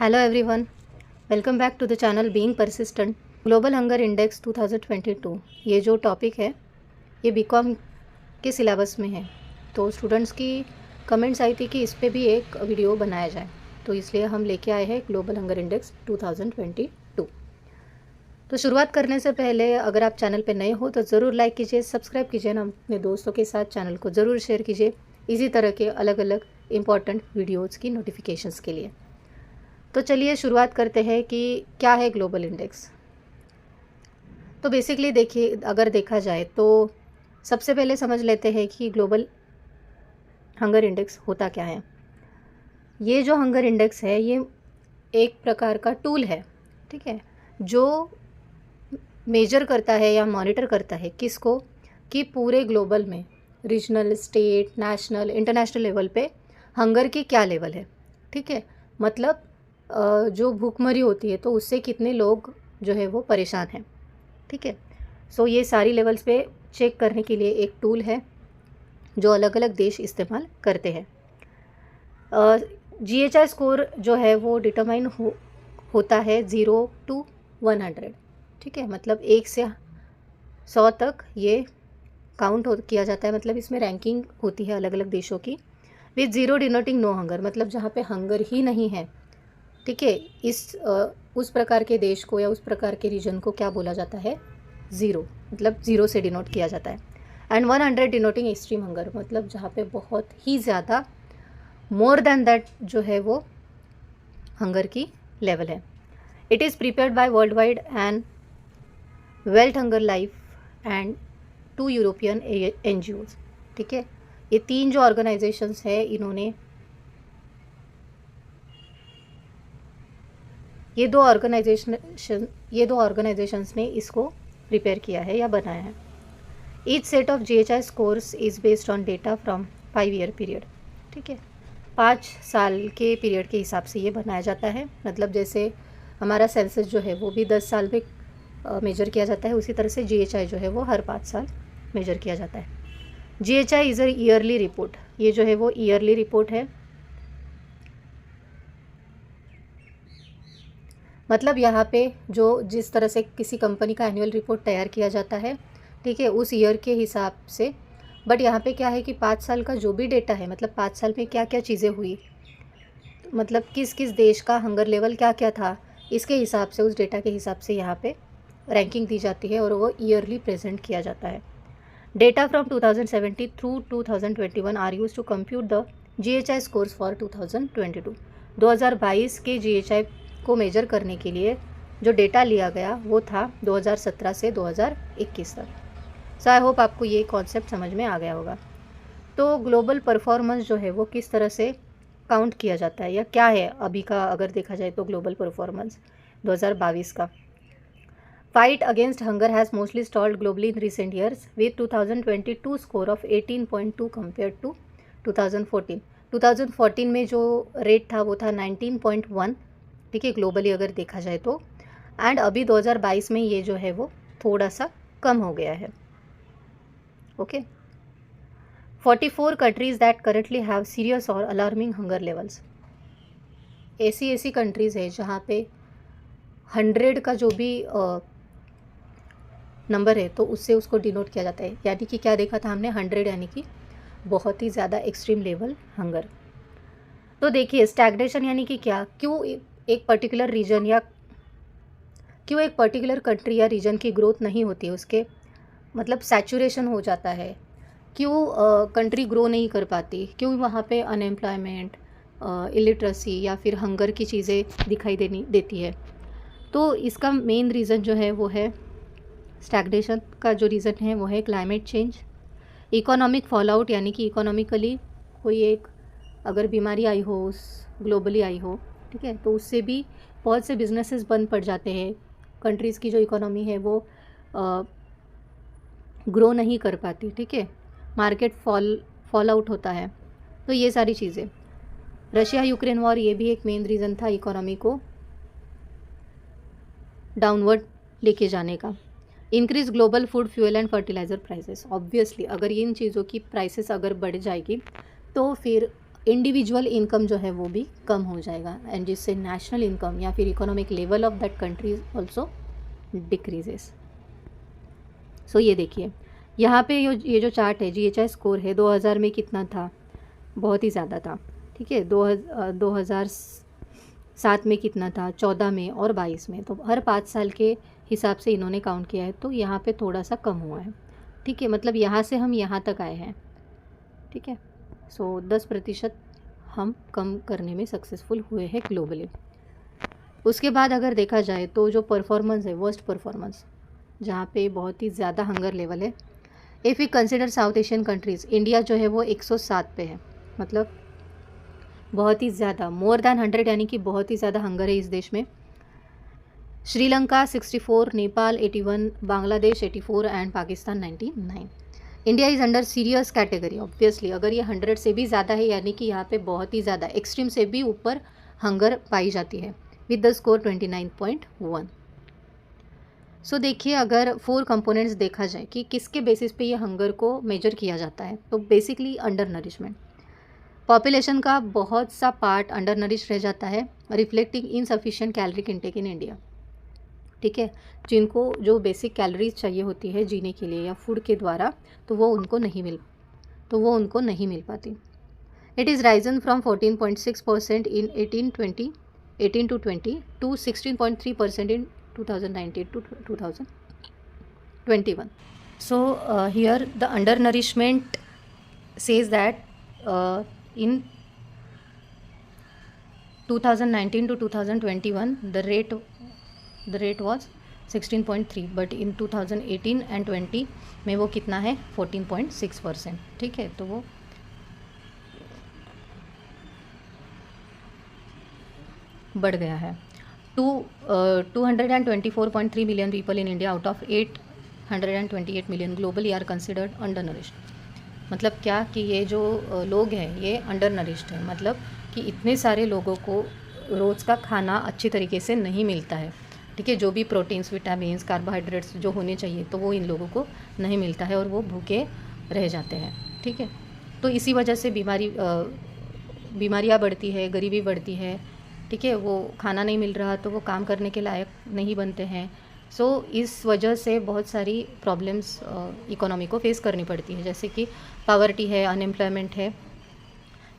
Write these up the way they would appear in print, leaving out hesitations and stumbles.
Hello everyone, welcome back to the channel being persistent. Global hunger index 2022 ये जो topic है ये BCom के सिलेबस में है। तो स्टूडेंट्स की कमेंट्स आई थी कि इस पे भी एक वीडियो बनाया जाए, तो इसलिए हम लेके आए हैं ग्लोबल हंगर इंडेक्स 2022। तो शुरुआत करने से पहले अगर आप चैनल पे नए हो तो ज़रूर लाइक कीजिए, सब्सक्राइब कीजिए ना, अपने दोस्तों के साथ चैनल को ज़रूर शेयर कीजिए इसी तरह के अलग अलग इम्पॉर्टेंट वीडियोज़ की नोटिफिकेशंस के लिए। तो चलिए शुरुआत करते हैं कि क्या है ग्लोबल इंडेक्स। तो बेसिकली देखिए, अगर देखा जाए तो सबसे पहले समझ लेते हैं कि ग्लोबल हंगर इंडेक्स होता क्या है। ये जो हंगर इंडेक्स है ये एक प्रकार का टूल है, ठीक है, जो मेजर करता है या मॉनिटर करता है किसको, कि पूरे ग्लोबल में regional, state, national, international level पे हंगर की क्या लेवल है, ठीक है। मतलब जो भूखमरी होती है तो उससे कितने लोग जो है वो परेशान हैं, ठीक है। सो ये सारी लेवल्स पे चेक करने के लिए एक टूल है जो अलग अलग देश इस्तेमाल करते हैं। GHI स्कोर जो है वो डिटरमाइन होता है 0 to 100, ठीक है। मतलब 1 से 100 तक ये काउंट किया जाता है, मतलब इसमें रैंकिंग होती है अलग अलग देशों की। विथ 0 डिनोटिंग नो हंगर, मतलब जहाँ पे हंगर ही नहीं है, ठीक है, उस प्रकार के देश को या उस प्रकार के रीजन को क्या बोला जाता है, ज़ीरो, मतलब ज़ीरो से डिनोट किया जाता है। एंड 100 डिनोटिंग एक्सट्रीम हंगर, मतलब जहाँ पे बहुत ही ज़्यादा, मोर देन दैट जो है वो हंगर की लेवल है। It is prepared by world wide and wealth hunger life and 2 European NGOs, ठीक है। ये 3 जो ऑर्गेनाइजेशंस है इन्होंने ये दो ऑर्गेनाइजेशंस ने इसको प्रिपेयर किया है या बनाया है। Each set of GHI scores is based on data from 5 year period, ठीक है। 5 साल के पीरियड के हिसाब से ये बनाया जाता है। मतलब जैसे हमारा सेंसस जो है वो भी 10 साल में मेजर किया जाता है, उसी तरह से GHI जो है वो हर 5 साल मेजर किया जाता है। GHI is a yearly report, ये जो है वो ईयरली रिपोर्ट है। मतलब यहाँ पे जो जिस तरह से किसी कंपनी का एनुअल रिपोर्ट तैयार किया जाता है, ठीक है, उस ईयर के हिसाब से। बट यहाँ पे क्या है कि 5 साल का जो भी डेटा है, मतलब 5 साल में क्या क्या चीज़ें हुई, मतलब किस किस देश का हंगर लेवल क्या क्या था, इसके हिसाब से, उस डेटा के हिसाब से यहाँ पे रैंकिंग दी जाती है और वो ईयरली प्रेजेंट किया जाता है। Data from 2070 through 2021 are use to compute the GHI scores for 2022। 2022 के GHI को मेजर करने के लिए जो डेटा लिया गया वो था 2017 से 2021 तक। सो आई होप आपको ये कॉन्सेप्ट समझ में आ गया होगा। तो ग्लोबल परफॉर्मेंस जो है वो किस तरह से काउंट किया जाता है या क्या है अभी का, अगर देखा जाए तो ग्लोबल परफॉर्मेंस 2022 का। Fight against hunger has mostly stalled globally in recent years, with 2022 score of 18.2 compared to 2014। 2014 में जो रेट था वो था 19.1, ठीक है, ग्लोबली अगर देखा जाए तो। एंड अभी 2022 में ये जो है वो थोड़ा सा कम हो गया है, okay. 44 countries that currently have serious और अलार्मिंग हंगर लेवल्स। ऐसी कंट्रीज़ है जहाँ पे 100 का जो भी नंबर है तो उससे उसको डिनोट किया जाता है। यानी कि क्या देखा था हमने, 100 यानी कि बहुत ही ज़्यादा एक्सट्रीम लेवल हंगर। तो देखिए स्टैग्नेशन यानी कि क्या, क्यों एक पर्टिकुलर रीजन या क्यों एक पर्टिकुलर कंट्री या रीजन की ग्रोथ नहीं होती है, उसके मतलब सैचुरेशन हो जाता है, क्यों कंट्री ग्रो नहीं कर पाती, क्यों वहाँ पे अनएम्प्लॉयमेंट, इलिटरेसी या फिर हंगर की चीज़ें दिखाई देती है। तो इसका मेन रीज़न जो है वो है, स्टैग्नेशन का जो रीज़न है वो है क्लाइमेट चेंज। इकोनॉमिक फॉलआउट, यानी कि इकोनॉमिकली कोई एक अगर बीमारी आई हो, ग्लोबली आई हो, ठीक है, तो उससे भी बहुत से बिजनेसेस बंद पड़ जाते हैं। कंट्रीज़ की जो इकोनॉमी है वो ग्रो नहीं कर पाती, ठीक है, मार्केट फॉल आउट होता है। तो ये सारी चीज़ें, रशिया यूक्रेन वॉर ये भी एक मेन रीज़न था इकोनॉमी को डाउनवर्ड लेके जाने का। Increase global food, fuel and fertiliser prices. Obviously अगर इन चीज़ों की प्राइसेस अगर बढ़ जाएगी तो फिर इंडिविजुअल इनकम जो है वो भी कम हो जाएगा, एंड जिससे नेशनल इनकम या फिर economic level of that country also decreases. So ये देखिए यहाँ पे ये जो चार्ट है, GHI स्कोर है 2000 में कितना था, बहुत ही ज़्यादा था, ठीक है। 2007 में कितना था, 14 में और 22 में। तो हर 5 साल के हिसाब से इन्होंने काउंट किया है, तो यहाँ पे थोड़ा सा कम हुआ है, ठीक है। मतलब यहाँ से हम यहाँ तक आए हैं, ठीक है। सो 10% हम कम करने में सक्सेसफुल हुए हैं ग्लोबली। उसके बाद अगर देखा जाए तो जो परफॉर्मेंस है, वर्स्ट परफॉर्मेंस, जहाँ पे बहुत ही ज़्यादा हंगर लेवल है, if you consider south Asian countries, India जो है वो 107 पे है, मतलब बहुत ही ज़्यादा, मोर दैन 100, यानी कि बहुत ही ज़्यादा हंगर है इस देश में। Sri Lanka 64, Nepal 81, Bangladesh 84 and Pakistan 99। India is under serious category obviously. अगर ये 100 से भी ज़्यादा है, यानी कि यहाँ पे बहुत ही ज़्यादा एक्सट्रीम से भी ऊपर हंगर पाई जाती है, विद द स्कोर 29.1। सो देखिए अगर 4 कंपोनेंट्स देखा जाए कि किसके बेसिस पे ये हंगर को मेजर किया जाता है, तो बेसिकली अंडर नरिशमेंट। पॉपुलेशन का बहुत सा पार्ट अंडर नरिश रह जाता है, reflecting insufficient caloric intake in India, ठीक है। जिनको जो बेसिक कैलोरीज चाहिए होती है जीने के लिए या फूड के द्वारा, तो वो उनको नहीं मिल पाती। It is Ryzen from 14.6% in 18 to 20 to 16.3% in 2019 to 2021. So here the undernourishment says that in 2019 to 2021 the rate was 16.3, but in 2018 and 20 में वो कितना है, 14.6%, ठीक है। तो वो बढ़ गया है। 224.3 million people in India out of 828 million globally are considered undernourished. मतलब क्या कि ये जो लोग हैं ये अंडर नरिश्ड है, मतलब कि इतने सारे लोगों को रोज़ का खाना अच्छी तरीके से नहीं मिलता है, ठीक है। जो भी प्रोटीन्स, विटामिन्स, कार्बोहाइड्रेट्स जो होने चाहिए, तो वो इन लोगों को नहीं मिलता है और वो भूखे रह जाते हैं, ठीक है। तो इसी वजह से बीमारियाँ बढ़ती है, गरीबी बढ़ती है, ठीक है। वो खाना नहीं मिल रहा तो वो काम करने के लायक नहीं बनते हैं। सो इस वजह से बहुत सारी प्रॉब्लम्स इकोनॉमी को फेस करनी पड़ती है, जैसे कि पावर्टी है, अनएम्प्लॉयमेंट है,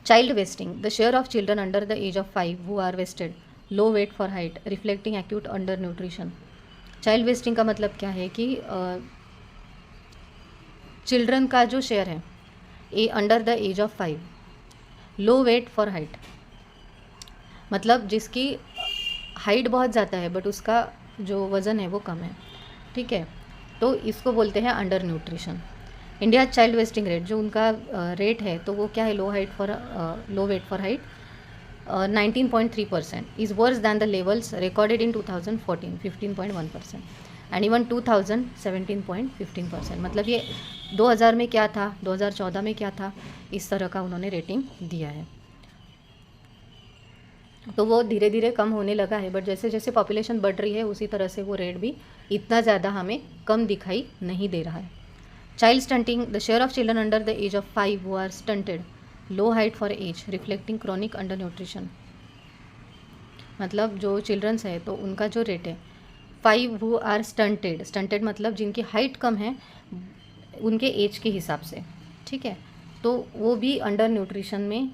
child wasting, the share of children under the age of 5 who are wasted, low weight for height, reflecting acute undernutrition. Child wasting का मतलब क्या है कि चिल्ड्रन का जो शेयर है a under the age of 5, low weight for height, मतलब जिसकी हाइट बहुत ज़्यादा है बट उसका जो वज़न है वो कम है, ठीक है। तो इसको बोलते हैं undernutrition. India child wasting rate, जो उनका रेट है, तो वो क्या है, low weight for height 19.3% is worse than the levels recorded in 2014 15.1% and even 2000 17.15%। मतलब ये 2000 में क्या था, 2014 में क्या था, इस तरह का उन्होंने रेटिंग दिया है। तो वो धीरे धीरे कम होने लगा है, बट जैसे जैसे पॉपुलेशन बढ़ रही है उसी तरह से वो रेट भी इतना ज़्यादा हमें कम दिखाई नहीं दे रहा है। Child stunting, the share of children under the age of 5 who are stunted, low height for age, reflecting chronic under nutrition. मतलब जो चिल्ड्रंस है तो उनका जो रेट है 5 हु आर स्टंटेड मतलब जिनकी हाइट कम है उनके एज के हिसाब से, ठीक है। तो वो भी अंडर न्यूट्रिशन में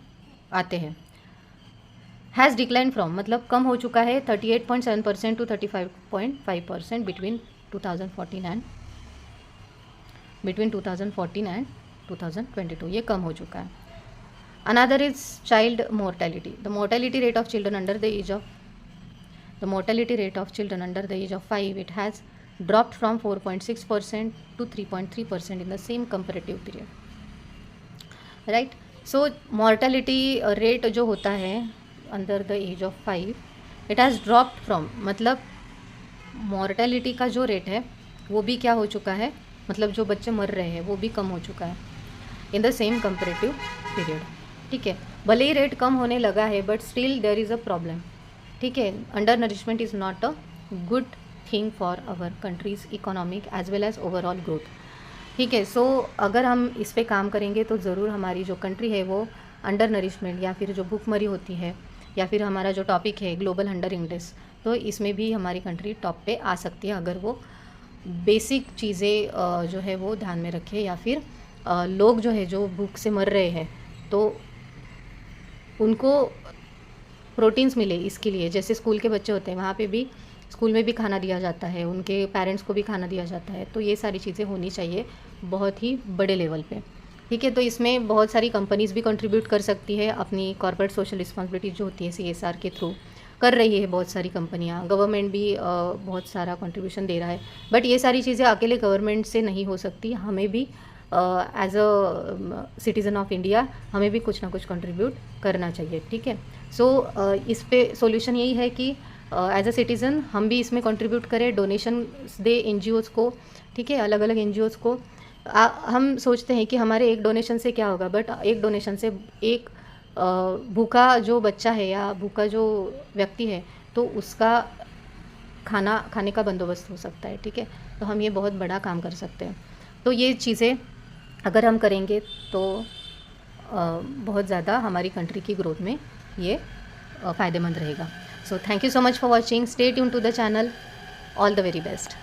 आते हैं। हैज़ डिक्लाइन फ्रॉम, मतलब कम हो चुका है 38.7% टू 35.5% बिटवीन 2014 एंड 2022, ये कम हो चुका है। Another is child mortality, the mortality rate of children under the age of 5, it has dropped from 4.6% to 3.3% in the same comparative period, right? So mortality rate जो होता है under the age of 5, it has dropped from, मतलब mortality का जो rate है वो भी क्या हो चुका है, मतलब जो बच्चे मर रहे हैं वो भी कम हो चुका है in the same comparative period, ठीक है। भले ही रेट कम होने लगा है but still there is a problem, ठीक है। Under nourishment is not a good thing for our country's economic as well as overall growth, ठीक है। सो अगर हम इस पे काम करेंगे तो ज़रूर हमारी जो कंट्री है वो अंडर नरिशमेंट या फिर जो भूखमरी होती है, या फिर हमारा जो टॉपिक है ग्लोबल हंगर इंडेक्स, तो इसमें भी हमारी कंट्री टॉप पे आ सकती है अगर वो बेसिक चीज़ें जो है वो ध्यान में रखे, या फिर लोग जो है जो भूख से मर रहे हैं तो उनको प्रोटीन्स मिले। इसके लिए जैसे स्कूल के बच्चे होते हैं, वहाँ पे भी स्कूल में भी खाना दिया जाता है, उनके पेरेंट्स को भी खाना दिया जाता है, तो ये सारी चीज़ें होनी चाहिए बहुत ही बड़े लेवल पे, ठीक है। तो इसमें बहुत सारी कंपनीज़ भी कंट्रीब्यूट कर सकती है अपनी कॉर्पोरेट सोशल रिस्पॉन्सिबिलिटी जो होती है CSR के थ्रू, कर रही है बहुत सारी कंपनियां, गवर्नमेंट भी बहुत सारा कंट्रीब्यूशन दे रहा है। बट ये सारी चीज़ें अकेले गवर्नमेंट से नहीं हो सकती, हमें भी as a citizen of India हमें भी कुछ ना कुछ कंट्रीब्यूट करना चाहिए, ठीक है। सो इस पे सॉल्यूशन यही है कि एज अ सिटीज़न हम भी इसमें कंट्रीब्यूट करें, डोनेशन दे NGOs को, ठीक है, अलग अलग NGOs को। हम सोचते हैं कि हमारे एक डोनेशन से क्या होगा, बट एक डोनेशन से एक भूखा जो बच्चा है या भूखा जो व्यक्ति है तो उसका खाना खाने का बंदोबस्त हो सकता है, ठीक है। तो हम ये बहुत बड़ा काम कर सकते हैं। तो ये चीज़ें अगर हम करेंगे तो बहुत ज़्यादा हमारी कंट्री की ग्रोथ में ये फ़ायदेमंद रहेगा। So thank you so much for watching, stay tune to the channel, all the very best.